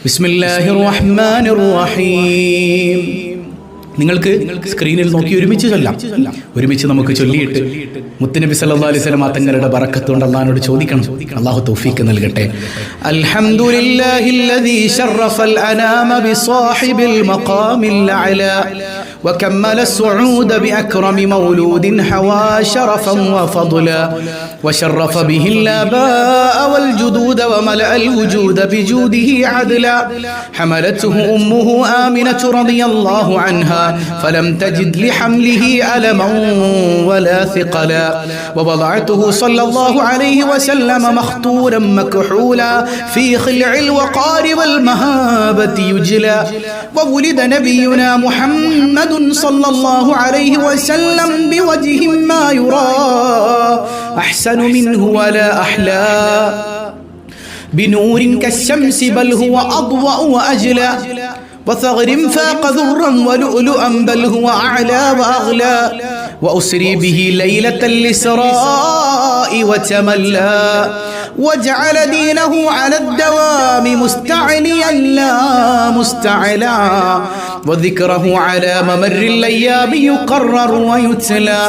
ബിസ്മില്ലാഹിർ റഹ്മാനിർ റഹീം. നിങ്ങൾക്ക് സ്ക്രീനിൽ നോക്കി ഒരുമിച്ച് ചൊല്ലാം. ഒരുമിച്ച് നമുക്ക് ചൊല്ലിയിട്ട് മുത്തുനബി സല്ലല്ലാഹു അലൈഹി വസല്ലം തങ്ങളുടെ ബറക്കത്തുകൊണ്ട് അല്ലാഹുവോട് ചോദിക്കണം. അല്ലാഹു തൗഫീഖ് നൽകട്ടെ. അൽഹംദുലില്ലാഹില്ലദീ ശറഫൽ അനാമ ബിസാഹിബിൽ മഖാമിൽ അഅലാ وكمل الصعود بأكرم مولود حوى شرفا وفضلا وشرف به الآباء والجدود وملأ الوجود بجوده عدلا حملته أمه آمنة رضي الله عنها فلم تجد لحمله ألما ولا ثقلا ووضعته صلى الله عليه وسلم مختورا مكحولا في خلع الوقار والمهابة يجلا وولد نبينا محمد صلى الله عليه وسلم بوجه ما يرى أحسن منه ولا أحلى بنور كالشمس بل هو أضوأ وأجلى وثغر فاق ذرا ولؤلؤا بل هو أعلى وأغلى وأسري به ليلة الإسراء وتملى وجعل دينه على الدوام مستعليا لا مستعلا وذكره على ممر الأيام يقرر ويتلى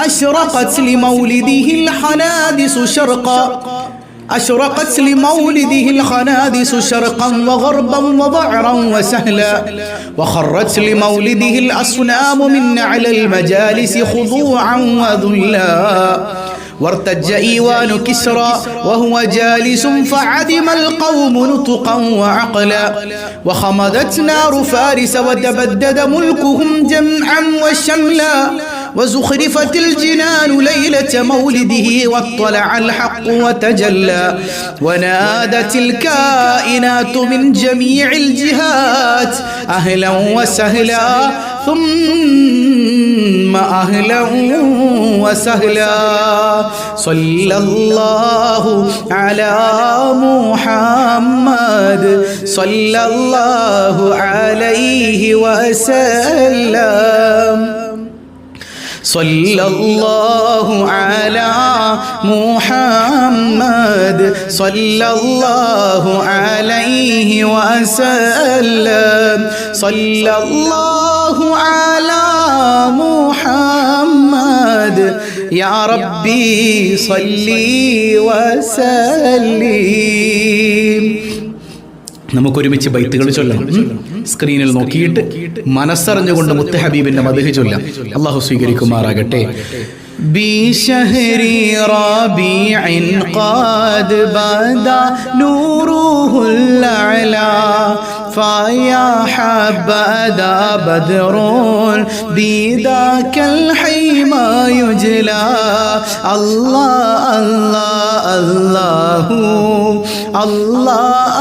أشرقت لمولده الحنادس شرقا أشرقت لمولده الخنادس شرقا وغربا وضعرا وسهلا وخرت لمولده الأصنام من أعلى المجالس خضوعا وذلا وارتج إيوان كسرى وهو جالس فعدم القوم نطقا وعقلا وخمدت نار فارس وتبدد ملكهم جمعا وشملا وزخرفت الجنان ليلة مولده واطلع الحق وتجلى ونادت الكائنات من جميع الجهات أهلا وسهلا ثم أهلا وسهلا صلى الله على محمد صلى الله عليه وسلم صلى الله على محمد صلى الله عليه وسلم صلى الله على محمد يا ربي صلي وسلم. നമുക്കൊരുമിച്ച് ബൈത്തുകൾ ചൊല്ലണം. സ്ക്രീനിൽ നോക്കിയിട്ട് മനസ്സറിഞ്ഞുകൊണ്ട് മുത്ത് ഹബീബിന്റെ മദ്ഹ് ചൊല്ലാം. അല്ലാഹു സ്വീകരിക്കുമാറാകട്ടെ. بشهر ربيع قد بدا نوره الأعلى فيا حبذا بدر بذاك الحيما يجلى الله الله الله الله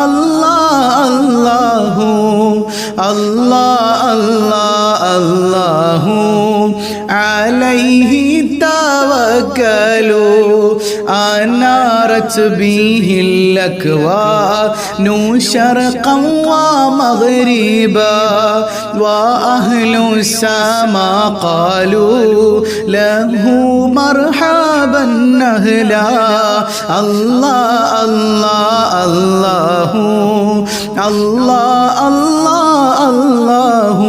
الله الله الله الله عليه توكلوا أنارت به الأكوان شرقا ومغربا وأهل السماء قالوا له مرحبا أهلا الله الله الله الله الله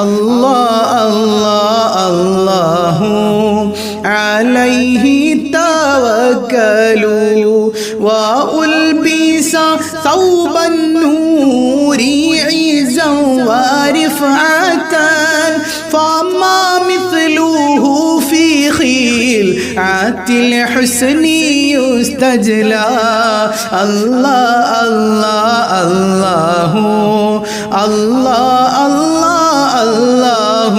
الله الله الله عليه توكلوا وألبس ثوب النور عزا ورفعة فما مثله في خلعة الحسن يستجلى الله الله الله الله الله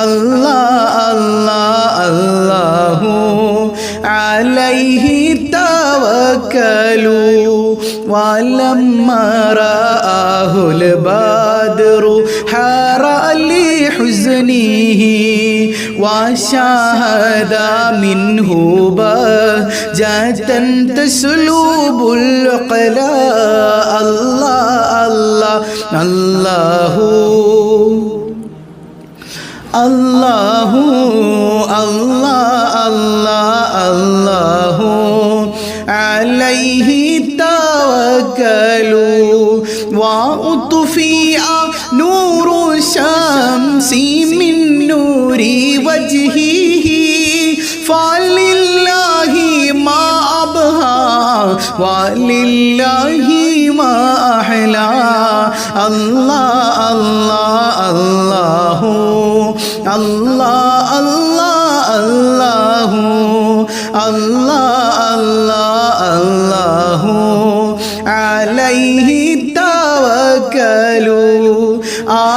الله الله الله عليه توكلوا ولما رآه البدر حار لحزنه وشاهد منه بهجة تسلب العقلا الله الله الله الله الله الله عليه توكلوا وأطفئ نور الشمس من نور وجهه فلله ما أبهى ولله ما أحلى الله الله الله الله الله الله الله الله الله عليه توكلوا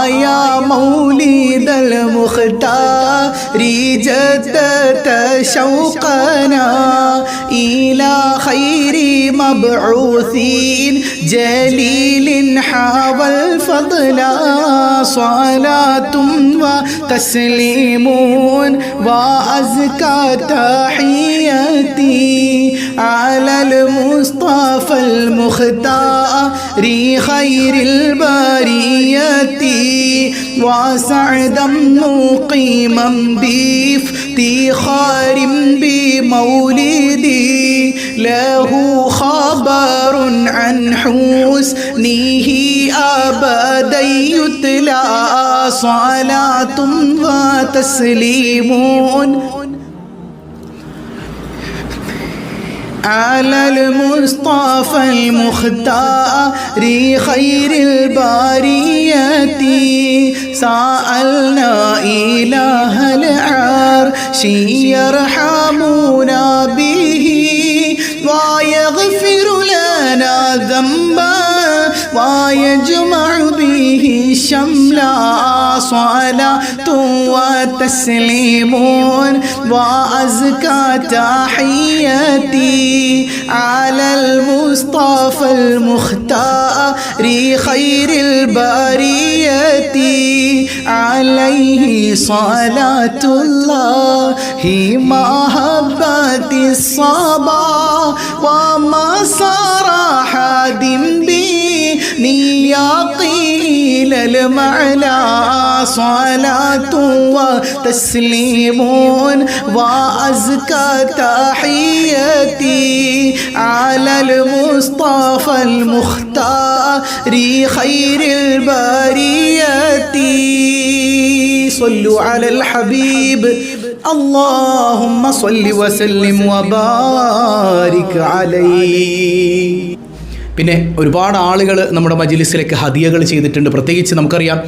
آيا مولد المختار جدت شوقنا إلى خير مبعوث جليل حوى الفضل صلاة وتسليم وأزكى تحياتي على المصطفى المختار خير البرية وسعدا مقيما بافتخار بمولدي له خبر عن حسنه أبدا يتلى صلاة وتسليم على المصطفى المختار خير البرية سألنا إله العرش يرحمنا به ويغفر لنا ذنبا ويجمع به شملا صلاة وتسليم وأزكى تحياتي على المصطفى المختار خير البرية عليه صلاة الله محبة الصبا وما صار حاد نياقي للمعنى صلاة وتسليم وأزكى تحياتي على المصطفى المختار خير البرية صلوا على الحبيب اللهم صل وسلم وبارك عليه. പിന്നെ ഒരുപാട് ആളുകൾ നമ്മുടെ മജ്‌ലിസിലേക്ക് ഹദിയകൾ ചെയ്തിട്ടുണ്ട്. പ്രത്യേകിച്ച് നമുക്കറിയാം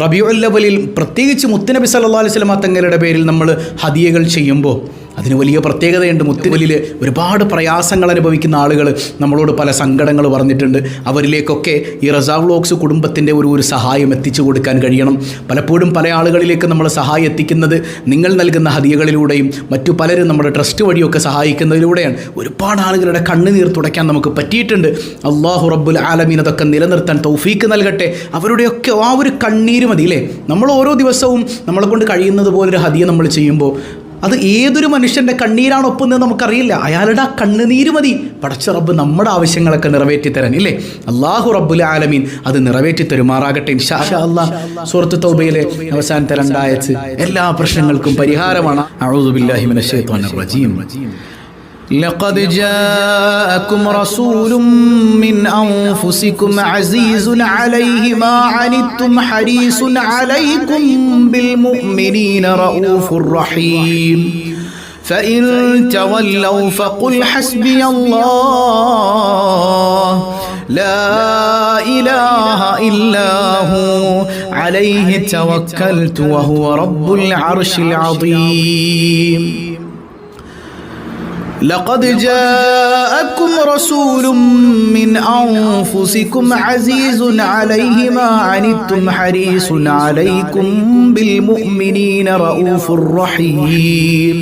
റബീഉൽ അവ്വലിൽ പ്രത്യേകിച്ച് മുത്തുനബി സല്ലല്ലാഹു അലൈഹി വസല്ലം തങ്ങളുടെ പേരിൽ നമ്മൾ ഹദിയകൾ ചെയ്യുമ്പോൾ അതിന് വലിയ പ്രത്യേകതയുണ്ട്. മുത്തുവലിൽ ഒരുപാട് പ്രയാസങ്ങൾ അനുഭവിക്കുന്ന ആളുകൾ നമ്മളോട് പല സങ്കടങ്ങൾ പറഞ്ഞിട്ടുണ്ട്. അവരിലേക്കൊക്കെ ഈ റസാ വ്ലോഗ്സ് കുടുംബത്തിൻ്റെ ഒരു സഹായം എത്തിച്ചു കൊടുക്കാൻ കഴിയണം. പലപ്പോഴും പല ആളുകളിലേക്ക് നമ്മൾ സഹായം എത്തിക്കുന്നത് നിങ്ങൾ നൽകുന്ന ഹദിയകളിലൂടെയും മറ്റു പലരും നമ്മുടെ ട്രസ്റ്റ് വഴിയൊക്കെ സഹായിക്കുന്നതിലൂടെയാണ്. ഒരുപാട് ആളുകളുടെ കണ്ണുനീർ തുടയ്ക്കാൻ നമുക്ക് പറ്റിയിട്ടുണ്ട്. അല്ലാഹു റബ്ബുൽ ആലമീൻ അതൊക്കെ നിലനിർത്താൻ തൗഫീക്ക് നൽകട്ടെ. അവരുടെയൊക്കെ ആ ഒരു കണ്ണീര് മതി അല്ലേ. നമ്മൾ ഓരോ ദിവസവും നമ്മളെ കൊണ്ട് കഴിയുന്നത് പോലൊരു ഹദിയ നമ്മൾ ചെയ്യുമ്പോൾ അത് ഏതൊരു മനുഷ്യൻ്റെ കണ്ണീരാണ് ഒപ്പുന്നത് നമുക്കറിയില്ല. അയാളുടെ ആ കണ്ണുനീര് മതി പടച്ച റബ്ബ് നമ്മുടെ ആവശ്യങ്ങളൊക്കെ നിറവേറ്റി തരാൻ ഇല്ലേ. അല്ലാഹു റബ്ബുൽ ആലമീൻ അത് നിറവേറ്റി തരുമാറാകട്ടെ ഇൻഷാ അല്ലാഹ്. സൂറത്ത് തൗബയിലെ അവസാനത്തെ 2 ആയത്ത് എല്ലാ പ്രശ്നങ്ങൾക്കും പരിഹാരമാണ്. അഊദു ബില്ലാഹി മിനശ് ശൈത്വാനിർ റജീം. لقد جاءكم رسول من أنفسكم عزيز عليه ما عنتم حريص عليكم بالمؤمنين رؤوف رحيم فإن تولوا فقل حسبي الله لا إله إلا هو عليه توكلت وهو رب العرش العظيم. لقد جاءكم رسول من أنفسكم عزيز عليه ما عنتم حريص عليكم بالمؤمنين رؤوف رحيم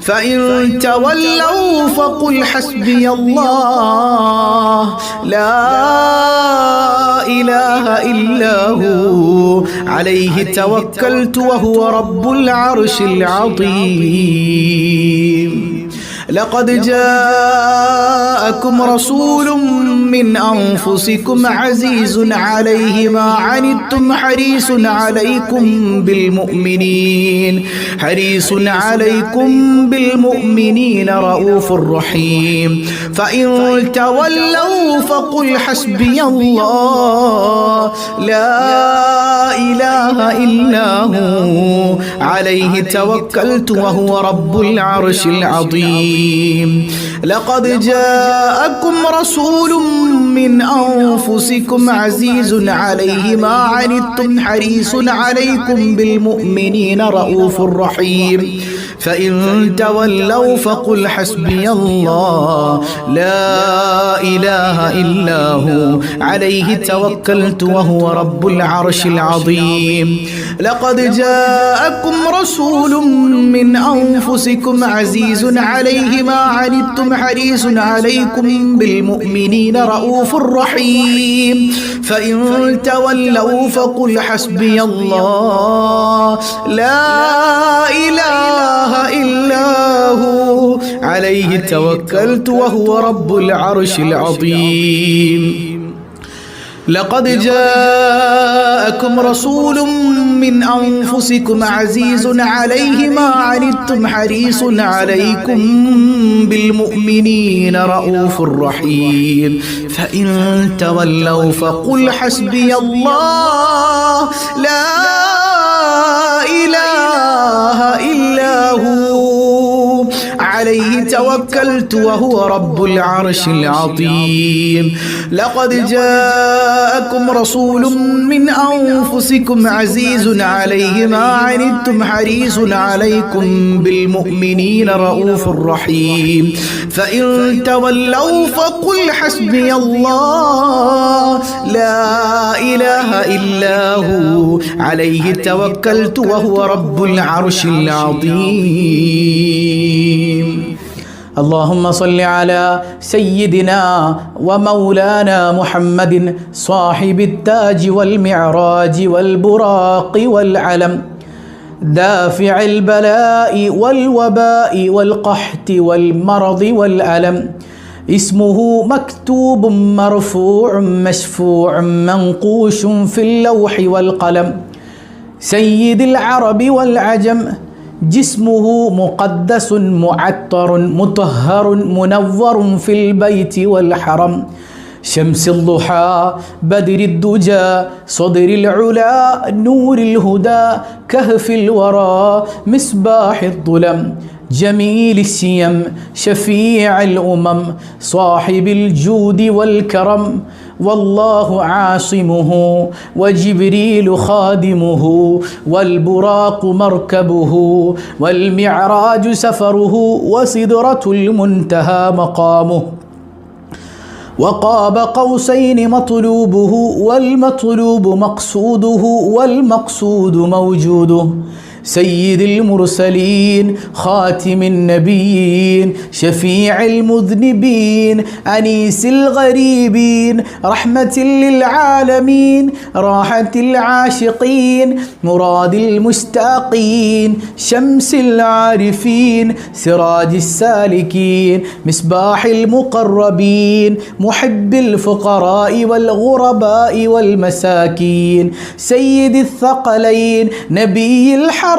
فإن تولوا فقل حسبي الله لا إله إلا هو عليه توكلت وهو رب العرش العظيم. لقد جاءكم رسول من أنفسكم عزيز عليه ما عنتم حريص عليكم بالمؤمنين رؤوف رحيم فإن تولوا فقل حسبي الله لا إله إلا هو عليه توكلت وهو رب العرش العظيم لقد جاءكم رسول من أنفسكم عزيز عليه ما عنتم حريص عليكم بالمؤمنين رؤوف رحيم فإن تولوا فقل حسبي الله لا إله إلا هو عليه توكلت وهو رب العرش العظيم لقد جاءكم رسول من أنفسكم عزيز عليه ما عنتم حريص عليكم بالمؤمنين رؤوف رحيم فإن تولوا فقل حسبي الله لا إله إلا هو عليه توكلت وهو رب العرش العظيم لقد جاءكم رسول من أنفسكم عزيز عليه ما عنتم حريص عليكم بالمؤمنين رؤوف رحيم فإن تولوا فقل حسبي الله لا إله إلا هو عليه توكلت وهو رب العرش العظيم لقد جاءكم رسول من أنفسكم عزيز عليه ما عنتم حريص عليكم بالمؤمنين رؤوف رحيم فإن تولوا فقل حسبي الله لا إله إلا هو عليه توكلت وهو رب العرش العظيم اللهم صل على سيدنا ومولانا محمد صاحب التاج والمعراج والبراق والعلم دافع البلاء والوباء والقحط والمرض والألم اسمه مكتوب مرفوع مشفوع منقوش في اللوح والقلم سيد العرب والعجم جسمه مقدس معطر مطهر منور في البيت والحرم شمس الضحى بدر الدجى صدر العلا نور الهدى كهف الورى مصباح الظلم جميل السيم شفيع الأمم صاحب الجود والكرم والله عاصمه وجبريل خادمه والبراق مركبه والمعراج سفره وسدرة المنتهى مقامه وقاب قوسين مطلوبه والمطلوب مقصوده والمقصود موجوده سيد المرسلين خاتم النبيين شفيع المذنبين أنيس الغريبين رحمة للعالمين راحة العاشقين مراد المشتاقين شمس العارفين سراج السالكين مصباح المقربين محب الفقراء والغرباء والمساكين سيد الثقلين نبي الحرمين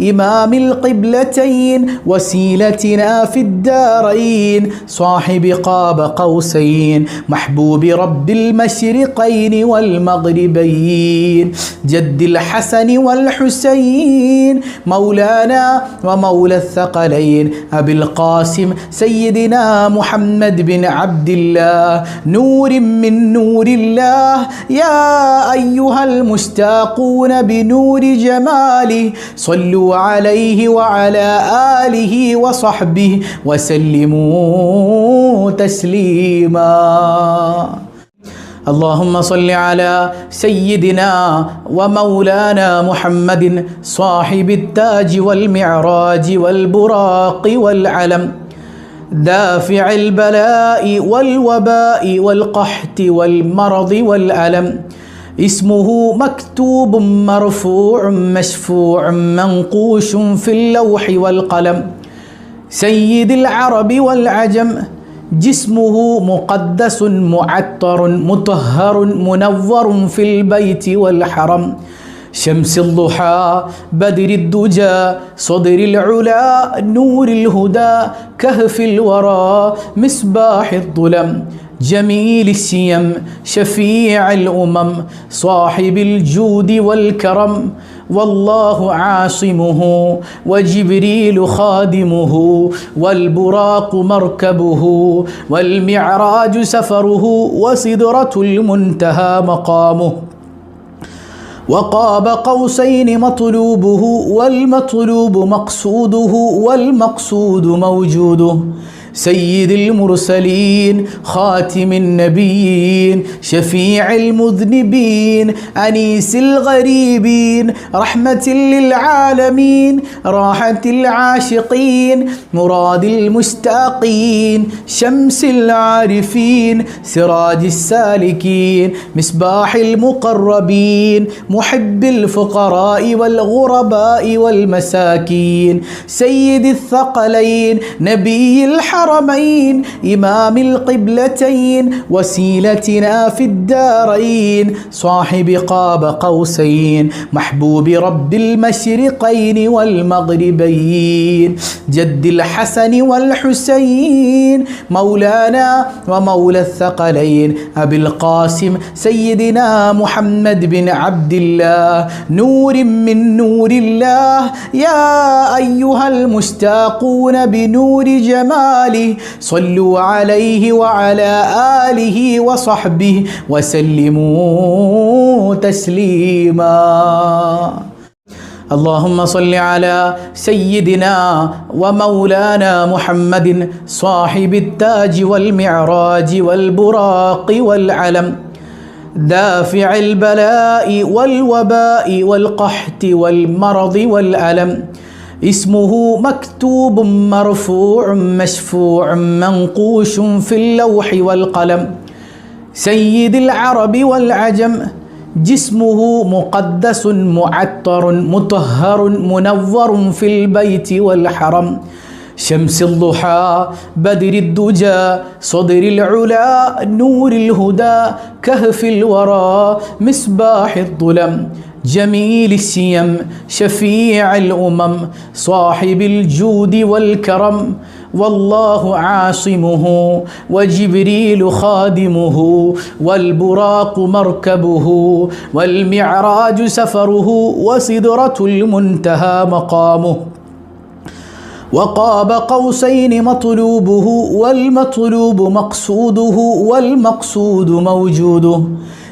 إمام القبلتين وسيلتنا في الدارين صاحب قاب قوسين محبوب رب المشرقين والمغربين جد الحسن والحسين مولانا ومولى الثقلين أبي القاسم سيدنا محمد بن عبد الله نور من نور الله يا أيها المشتاقون بنور جماله صلوا عليه وعلى آله وصحبه وسلموا تسليما اللهم صل على سيدنا ومولانا محمد صاحب التاج والمعراج والبراق والعلم دافع البلاء والوباء والقحط والمرض والألم اسمه مكتوب مرفوع مشفوع منقوش في اللوح والقلم سيد العرب والعجم جسمه مقدس معطر مطهر منور في البيت والحرم شمس الضحى بدر الدجى صدر العلا نور الهدى كهف الورى مصباح الظلم جميل السيم شفيع الأمم صاحب الجود والكرم والله عاصمه وجبريل خادمه والبراق مركبه والمعراج سفره وسدرة المنتهى مقامه وقاب قوسين مطلوبه والمطلوب مقصوده والمقصود موجوده سيد المرسلين خاتم النبيين شفيع المذنبين أنيس الغريبين رحمة للعالمين راحة العاشقين مراد المشتاقين شمس العارفين سراج السالكين مصباح المقربين محب الفقراء والغرباء والمساكين سيد الثقلين نبي الحرمين إمام القبلتين وسيلتنا في الدارين صاحب قاب قوسين محبوب رب المشرقين والمغربين جد الحسن والحسين مولانا ومولى الثقلين أبي القاسم سيدنا محمد بن عبد الله نور من نور الله يا أيها المشتاقون بنور جماله صلوا عليه وعلى آله وصحبه وسلموا تسليما اللهم صل على سيدنا ومولانا محمد صاحب التاج والمعراج والبراق والعلم دافع البلاء والوباء والقحط والمرض والألم اسمه مكتوب مرفوع مشفوع منقوش في اللوح والقلم سيد العرب والعجم جسمه مقدس معطر مطهر منور في البيت والحرم شمس الضحى بدر الدجى صدر العلا نور الهدى كهف الورى مصباح الظلم جميل السيم شفيع الأمم صاحب الجود والكرم والله عاصمه وجبريل خادمه والبراق مركبه والمعراج سفره وسدرة المنتهى مقامه وقاب قوسين مطلوبه والمطلوب مقصوده والمقصود موجوده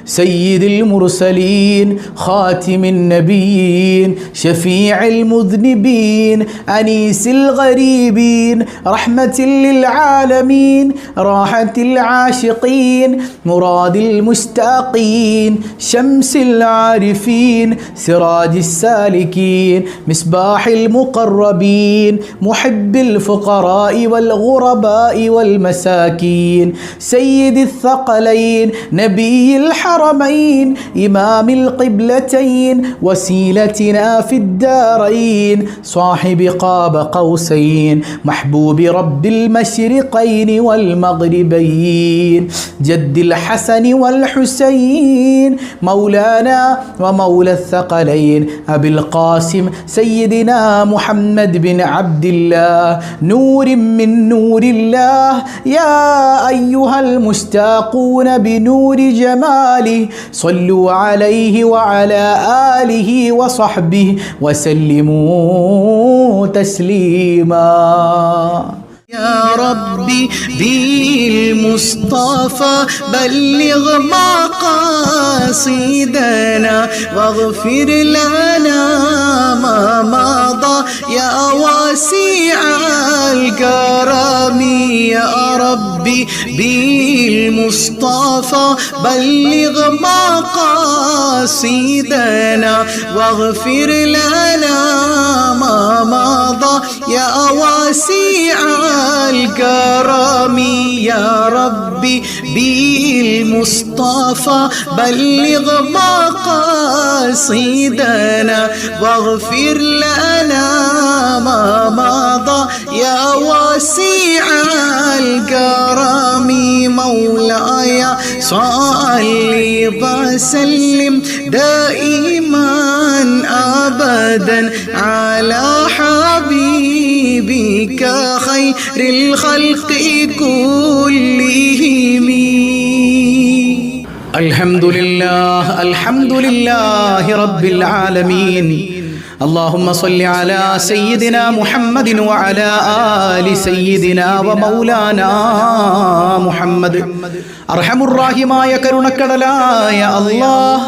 سيد المرسلين خاتم النبيين شفيع المذنبين أنيس الغريبين رحمة للعالمين راحة العاشقين مراد المشتاقين شمس العارفين سراج السالكين مصباح المقربين محب الفقراء والغرباء والمساكين سيد الثقلين نبي الحرمين إمام القبلتين وسيلتنا في الدارين صاحب قاب قوسين محبوب رب المشرقين والمغربين جد الحسن والحسين مولانا ومولى الثقلين أبي القاسم سيدنا محمد بن عبد الله نور من نور الله يا أيها المشتاقون بنور جماله صلوا عليه وعلى آله وصحبه وسلموا تسليما يا ربي بالمصطفى بلغ مقاصدنا واغفر لنا ما مضى يا واسع الكرم يا ربي بالمصطفى بلغ مقاصدنا واغفر لنا ما مضى يا واسع الكرم يا ربي بالمصطفى بلغ بلغ مقاصدنا واغفر لنا ما مضى يا واسع الكرم مولاي صل وسلم دائما أبدا على حبيبك خير الخلق كلهم. الحمد لله رب العالمين. اللهم صل على سيدنا محمد وعلى آل سيدنا ومولانا محمد. അർഹമുർറാഹിമായ കരുണക്കടലായ അല്ലാഹ്,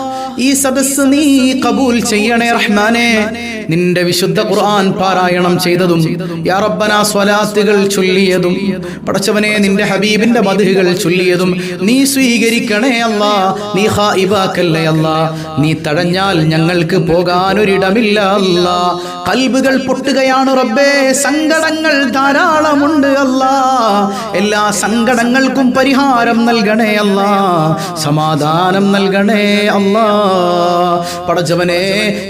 ഈ സദസ്സ് നീ കബൂൽ ചെയ്യണേ റഹ്മാനെ. നിന്റെ വിശുദ്ധ ഖുർആൻ പാരായണം ചെയ്തതും യാ റബ്ബനാ സ്വലാത്തുകൾ ചൊല്ലിയതും പടച്ചവനെ നിന്റെ ഹബീബിന്റെ മദ്ഹുകൾ ചൊല്ലിയതും നീ സ്വീകരിക്കണേ അല്ലാ. നീ ഖായിബാക്കല്ലേ അല്ലാ. നീ തടഞ്ഞാൽ ഞങ്ങൾക്ക് പോകാനൊരിടമില്ല അല്ലാ. ഖൽബുകൾ പൊട്ടുകയാണ് റബ്ബേ, സങ്കടങ്ങൾ ധാരാളമുണ്ട് അല്ലാ. എല്ലാ സങ്കടങ്ങൾക്കും പരിഹാരം നൽകണേ അല്ലാ, സമാധാനം നൽകണേ അല്ലാ. പടച്ചവനെ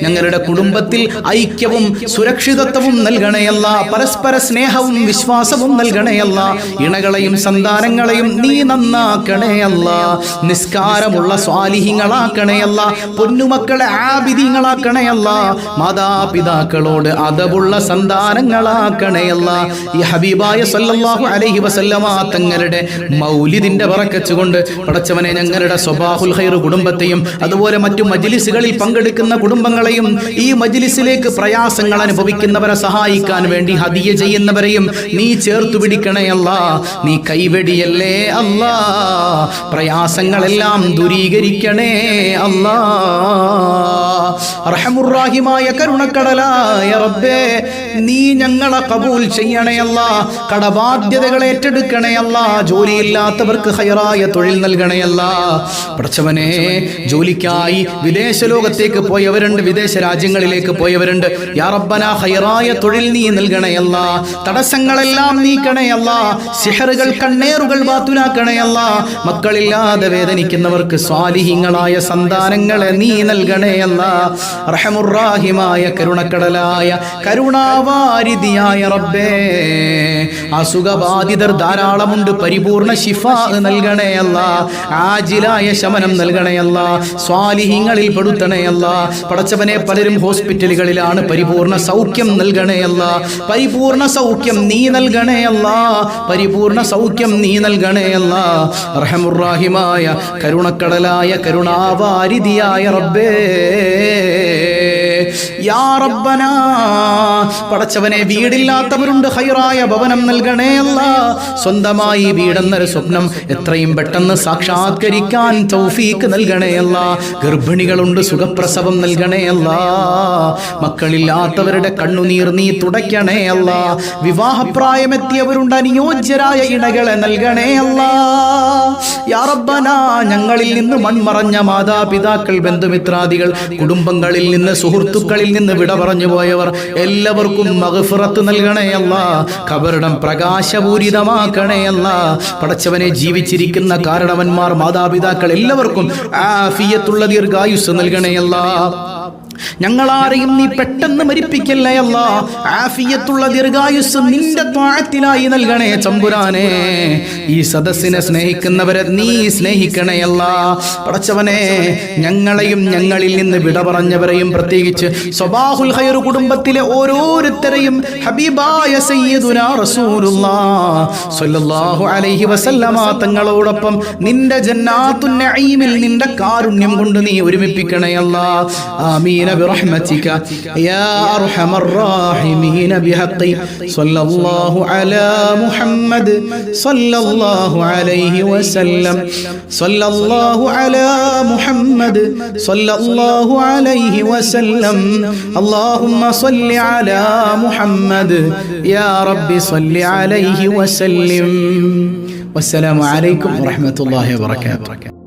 ഞങ്ങളുടെ കുടുംബത്തിൽ ഐക്യവും സുരക്ഷിതത്വവും നൽകണയല്ല, പരസ്പര സ്നേഹവും വിശ്വാസവും നൽകണയല്ല. ഇണകളെയും സന്താനങ്ങളെയും നീ നന്നാക്കണയല്ല, നിസ്കാരമുള്ള സ്വാലിഹിങ്ങളാക്കണയല്ല, പൊന്നുമക്കളെ ആബിദീങ്ങളാക്കണയല്ല, മാതാപിതാക്കളോട് അദബുള്ള സന്താനങ്ങളാക്കണയല്ല. ഈ ഹബീബായ സല്ലല്ലാഹു അലൈഹി വസല്ലമ തങ്ങളുടെ മൗലിദിന്റെ ബറക്കത്ത് കൊണ്ട് പടച്ചവനെ ഞങ്ങളുടെ സ്വബാഹുൽ ഖൈർ കുടുംബത്തെയും അതുപോലെ മറ്റു മജ്ലിസുകളിൽ പങ്കെടുക്കുന്ന കുടുംബങ്ങളെയും ഈ മജ്ലിസിലേക്ക് പ്രയാസങ്ങൾ അനുഭവിക്കുന്നവരെ സഹായിക്കാൻ വേണ്ടി ഹദിയ ചെയ്യുന്നവരെയും നീ ചേർത്തു പിടിക്കണേ അല്ലാ. നീ കൈവെടിയല്ലേ അല്ലാ. പ്രയാസങ്ങളെല്ലാം ദൂരീകരിക്കണേ അല്ലാ. അർഹമുർറാഹിമായ കരുണക്കടലായ റബ്ബേ, നീ ഞങ്ങളെ കബൂൽ ചെയ്യണേ അല്ലാ. കടബാധ്യതകൾ ഏറ്റെടുക്കണേ അല്ലാ. ജോലിയില്ലാത്തവർക്ക് ഹൈറായ തൊഴിൽ നൽകണേ അല്ലാ. പടച്ചവനെ ജോലിക്കായി വിദേശ ലോകത്തേക്ക് പോയവരുണ്ട്, വിദേശ രാജ്യങ്ങളിലേക്ക് പോയവരുണ്ട്. യാ റബ്ബനാ ഹൈറായ തൊഴിൽ നീ നൽകണേ അല്ലാ. തടസ്സങ്ങളെല്ലാം നീക്കണേ അല്ലാ. സിഹറുകൾ കണ്ണേറുകൾ ബാത്തുലാക്കണേ അല്ലാ. മക്കളില്ലാതെ വേദനിക്കുന്നവർക്ക് സ്വാലിഹീങ്ങളായ സന്താനങ്ങളെ നീ നൽകണേ അല്ലാ. റഹമുർറാഹിമായ കരുണക്കടലായ കരുണാവാരിധിയായ റബ്ബേ, അസുഖബാധിതർ ധാരാളമുണ്ട്, പരിപൂർണ ശിഫാ നൽകണേ അല്ലാ. ആജിലായ ശമനം നൽകണേ അല്ലാ. സ്വാലിഹീങ്ങളിൽ പെടുത്തണേ അല്ലാ. പടച്ചവനെ പലരും ഹോസ്പിറ്റലുകളിലാണ്, പരിപൂർണ സൗഖ്യം നൽകണേ അല്ലാ. പരിപൂർണ സൗഖ്യം നീ നൽകണേ അല്ലാ. പരിപൂർണ സൗഖ്യം നീ നൽകണേ അല്ലാ. റഹമുർറാഹിമായ കരുണക്കടലായ കരുണാവാരിധിയായ റബ്ബേ, യാ റബ്ബനാ, പടച്ചവനെ വീടില്ലാത്തവരുണ്ട്, ഹൈറായ ഭവനം നൽകണേ അല്ലാ. സ്വന്തമായി വീടെന്നൊരു സ്വപ്നം എത്രയും പെട്ടെന്ന് സാക്ഷാത്കരിക്കാൻ തൗഫീക്ക് നൽകണേ അല്ലാ. ഗർഭിണികളുണ്ട്, സുഖപ്രസവം നൽകണേ അല്ലാ. മക്കളില്ലാത്തവരുടെ കണ്ണുനീർ നീ തുടയ്ക്കണേ അല്ലാ. വിവാഹപ്രായമെത്തിയവരുണ്ട്, അനുയോജ്യരായ ഇണകളെ നൽകണേ അല്ലാ. യാ റബ്ബനാ, ഞങ്ങളിൽ നിന്ന് മൺമറഞ്ഞ മാതാപിതാക്കൾ, ബന്ധുമിത്രാദികൾ, കുടുംബങ്ങളിൽ നിന്ന്, സുഹൃത്തുക്കളിൽ നിന്ന് വിട പറഞ്ഞു പോയവർ എല്ലാവർക്കും മഗ്ഫിറത്ത് നൽകണേ അല്ലാ. ഖബറിടം പ്രകാശപൂരിതമാക്കണേ അല്ലാ. പടച്ചവനെ ജീവിച്ചിരിക്കുന്ന കാരണവന്മാർ, മാതാപിതാക്കൾ എല്ലാവർക്കും ആഫിയത്തുള്ള ദീർഘായുസ് നൽകണേ അല്ലാ. ഞങ്ങളാരെയും നീ പെട്ടെന്ന് മരിപ്പിക്കല്ലേ അല്ലാ. ആഫിയത്തുള്ള ദീർഘായുസ് നിന്റെ ത്വാഅത്തിലായി നൽകണേ തമ്പുരാനെ. ഈ സദസ്സിനെ സ്നേഹിക്കുന്നവരെ നീ സ്നേഹിക്കണേ അല്ലാ. പടച്ചവനെ ഞങ്ങളെയും ഞങ്ങളിൽ നിന്ന് വിട പറഞ്ഞവരെയും പ്രത്യേകിച്ച് സ്വബാഹുൽ ഖൈർ കുടുംബത്തിലെ ഓരോരുത്തരെയും ഹബീബായ സയ്യിദുനാ റസൂലുള്ളാഹ് സ്വല്ലല്ലാഹു അലൈഹി വസല്ലമ തങ്ങളോടൊപ്പം നിന്റെ ജന്നാത്തുൻ നഈമിൽ നിന്റെ കാരുണ്യം കൊണ്ട് നീ ഒരുമിപ്പിക്കണേ അല്ലാ. ആമീൻ برحمتك يا أرحم الراحمين بحق صلى الله على محمد صلى الله عليه وسلم صلى الله على محمد صلى الله عليه وسلم اللهم صل على محمد يا رب صل عليه وسلم. والسلام عليكم ورحمة الله وبركاته.